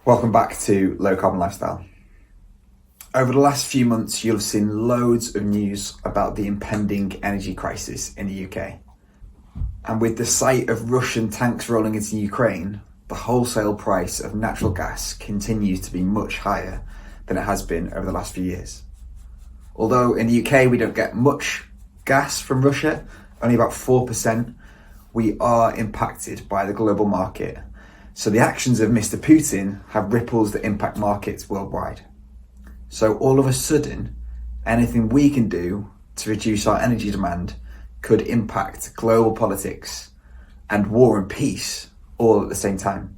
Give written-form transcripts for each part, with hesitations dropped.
Welcome back to Low Carbon Lifestyle. Over the last few months, you'll have seen loads of news about the impending energy crisis in the UK. And with the sight of Russian tanks rolling into Ukraine, the wholesale price of natural gas continues to be much higher than it has been over the last few years. Although in the UK we don't get much gas from Russia, only about 4%, we are impacted by the global market. So the actions of Mr. Putin have ripples that impact markets worldwide. So all of a sudden, anything we can do to reduce our energy demand could impact global politics and war and peace all at the same time.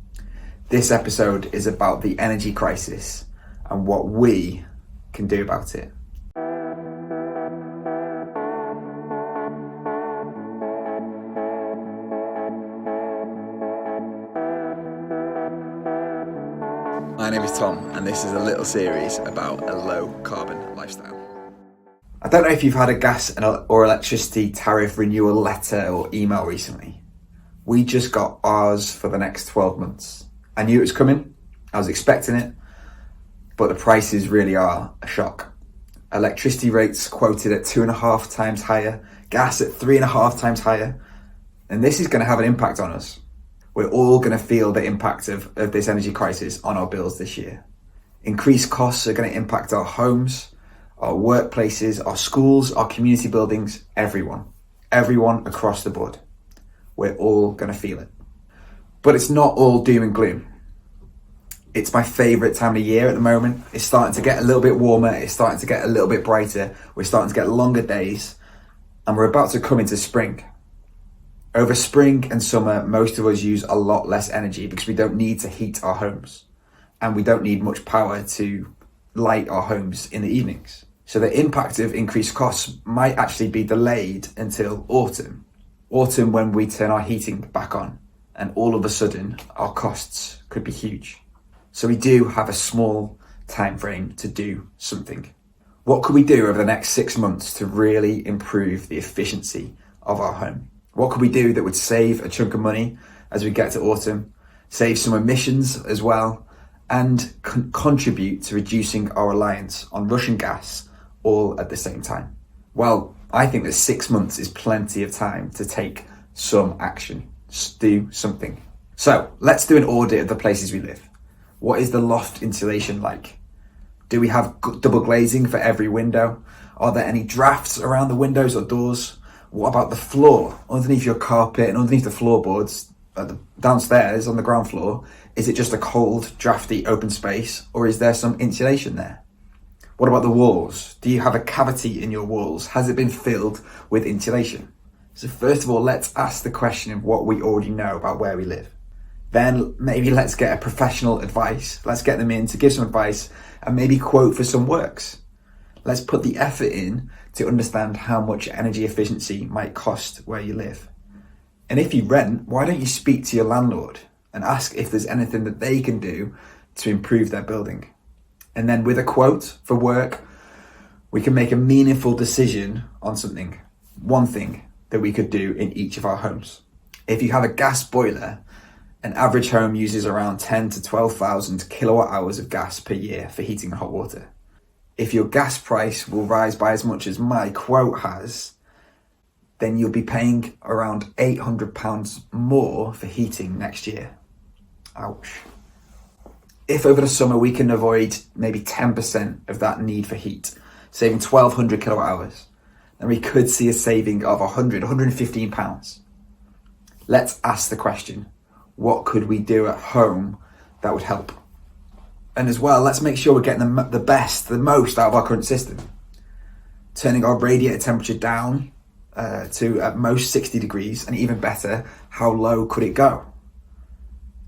This episode is about the energy crisis and what we can do about it. My name is Tom, and this is a little series about a low carbon lifestyle. I don't know if you've had a gas or electricity tariff renewal letter or email recently. We just got ours for the next 12 months. I knew it was coming, I was expecting it, but the prices really are a shock. Electricity rates quoted at 2.5 times higher, gas at 3.5 times higher, and this is going to have an impact on us. We're all going to feel the impact of this energy crisis on our bills this year. Increased costs are going to impact our homes, our workplaces, our schools, our community buildings, everyone across the board. We're all going to feel it. But it's not all doom and gloom. It's my favourite time of year at the moment. It's starting to get a little bit warmer. It's starting to get a little bit brighter. We're starting to get longer days, and we're about to come into spring. Over spring and summer, most of us use a lot less energy because we don't need to heat our homes, and we don't need much power to light our homes in the evenings. So the impact of increased costs might actually be delayed until autumn when we turn our heating back on, and all of a sudden our costs could be huge. So we do have a small time frame to do something. What could we do over the next 6 months to really improve the efficiency of our home? What could we do that would save a chunk of money as we get to autumn, save some emissions as well, and contribute to reducing our reliance on Russian gas all at the same time? Well, I think that 6 months is plenty of time to take some action, do something. So let's do an audit of the places we live. What is the loft insulation like? Do we have double glazing for every window? Are there any drafts around the windows or doors? What about the floor? Underneath your carpet and underneath the floorboards downstairs on the ground floor, is it just a cold, drafty open space, or is there some insulation there? What about the walls? Do you have a cavity in your walls? Has it been filled with insulation? So first of all, let's ask the question of what we already know about where we live. Then maybe let's get a professional advice. Let's get them in to give some advice and maybe quote for some works. Let's put the effort in to understand how much energy efficiency might cost where you live. And if you rent, why don't you speak to your landlord and ask if there's anything that they can do to improve their building? And then with a quote for work, we can make a meaningful decision on something, one thing that we could do in each of our homes. If you have a gas boiler, an average home uses around 10 to 12,000 kilowatt hours of gas per year for heating and hot water. If your gas price will rise by as much as my quote has, then you'll be paying around £800 more for heating next year. Ouch. If over the summer we can avoid maybe 10% of that need for heat, saving 1,200 kilowatt hours, then we could see a saving of £115. Let's ask the question, what could we do at home that would help? And as well, let's make sure we're getting the most out of our current system. Turning our radiator temperature down to at most 60 degrees, and even better, how low could it go?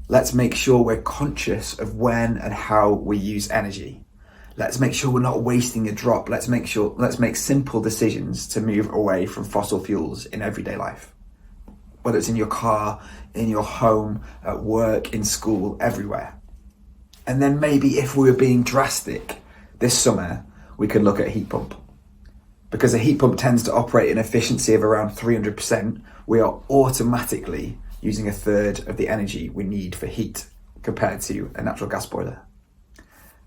Let's make sure we're conscious of when and how we use energy. Let's make sure we're not wasting a drop. Let's make simple decisions to move away from fossil fuels in everyday life. Whether it's in your car, in your home, at work, in school, everywhere. And then maybe if we were being drastic this summer, we could look at a heat pump. Because a heat pump tends to operate an efficiency of around 300%, we are automatically using a third of the energy we need for heat compared to a natural gas boiler.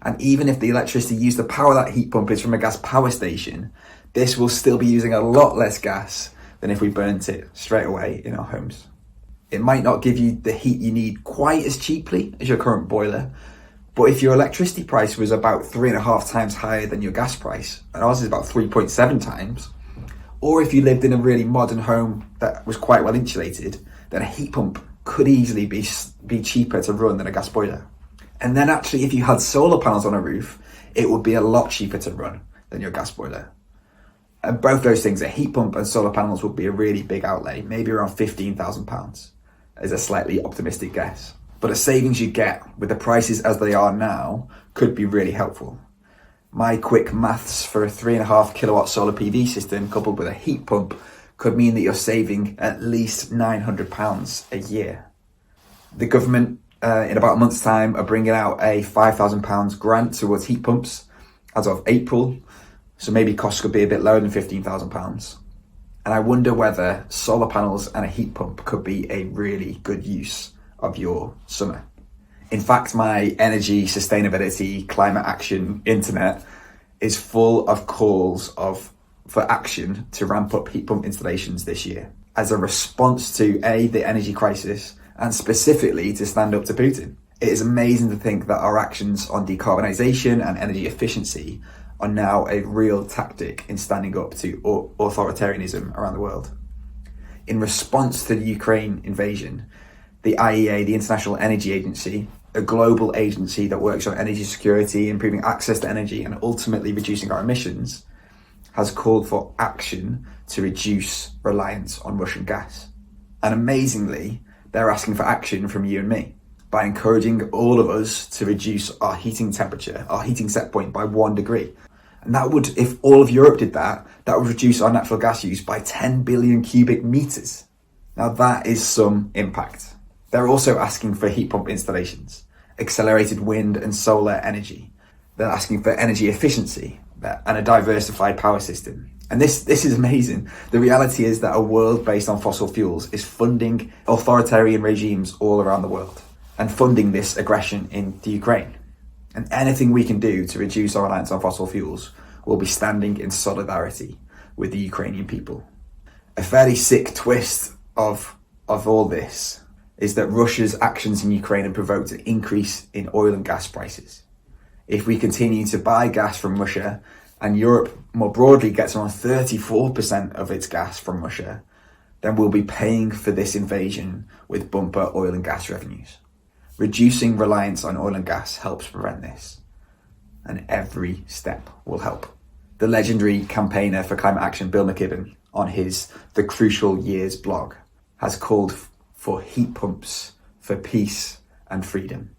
And even if the electricity used to power that heat pump is from a gas power station, this will still be using a lot less gas than if we burnt it straight away in our homes. It might not give you the heat you need quite as cheaply as your current boiler, but if your electricity price was about 3.5 times higher than your gas price, and ours is about 3.7 times, or if you lived in a really modern home that was quite well insulated, then a heat pump could easily be cheaper to run than a gas boiler. And then actually, if you had solar panels on a roof, it would be a lot cheaper to run than your gas boiler. And both those things, a heat pump and solar panels, would be a really big outlay, maybe around £15,000, as a slightly optimistic guess. But the savings you get with the prices as they are now could be really helpful. My quick maths for a 3.5 kilowatt solar PV system coupled with a heat pump could mean that you're saving at least £900 a year. The government, in about a month's time, are bringing out a £5,000 grant towards heat pumps as of April. So maybe costs could be a bit lower than £15,000. And I wonder whether solar panels and a heat pump could be a really good use of your summer. In fact, my energy, sustainability, climate action internet is full of calls for action to ramp up heat pump installations this year as a response to the energy crisis, and specifically to stand up to Putin. It is amazing to think that our actions on decarbonisation and energy efficiency are now a real tactic in standing up to authoritarianism around the world. In response to the Ukraine invasion, the IEA, the International Energy Agency, a global agency that works on energy security, improving access to energy, and ultimately reducing our emissions, has called for action to reduce reliance on Russian gas. And amazingly, they're asking for action from you and me by encouraging all of us to reduce our heating temperature, our heating set point, by 1 degree. And that would, if all of Europe did that, that would reduce our natural gas use by 10 billion cubic meters. Now that is some impact. They're also asking for heat pump installations, accelerated wind and solar energy. They're asking for energy efficiency and a diversified power system. And this is amazing. The reality is that a world based on fossil fuels is funding authoritarian regimes all around the world and funding this aggression in the Ukraine. And anything we can do to reduce our reliance on fossil fuels will be standing in solidarity with the Ukrainian people. A fairly sick twist of all this is that Russia's actions in Ukraine have provoked an increase in oil and gas prices. If we continue to buy gas from Russia, and Europe more broadly gets around 34% of its gas from Russia, then we'll be paying for this invasion with bumper oil and gas revenues. Reducing reliance on oil and gas helps prevent this, and every step will help. The legendary campaigner for climate action, Bill McKibben, on his The Crucial Years blog, has called for heat pumps for peace and freedom,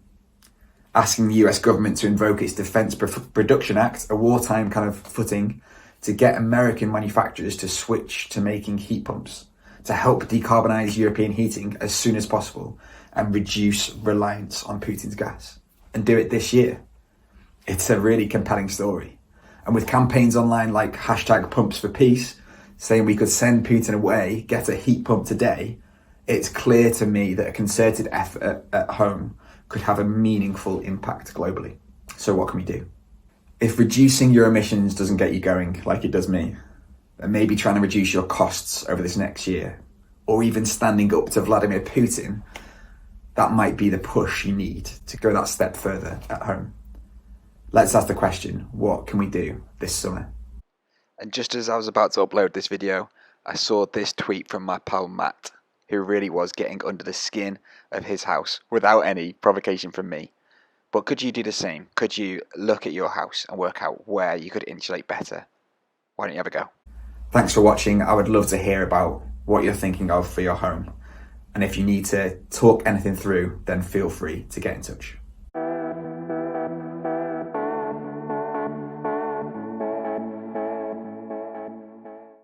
asking the US government to invoke its Defense Production Act, a wartime kind of footing, to get American manufacturers to switch to making heat pumps, to help decarbonise European heating as soon as possible and reduce reliance on Putin's gas, and do it this year. It's a really compelling story. And with campaigns online like #PumpsForPeace, saying we could send Putin away, get a heat pump today, it's clear to me that a concerted effort at home could have a meaningful impact globally. So what can we do? If reducing your emissions doesn't get you going like it does me, then maybe trying to reduce your costs over this next year, or even standing up to Vladimir Putin, that might be the push you need to go that step further at home. Let's ask the question, what can we do this summer? And just as I was about to upload this video, I saw this tweet from my pal Matt, who really was getting under the skin of his house without any provocation from me. But could you do the same? Could you look at your house and work out where you could insulate better? Why don't you have a go? Thanks for watching. I would love to hear about what you're thinking of for your home. And if you need to talk anything through, then feel free to get in touch.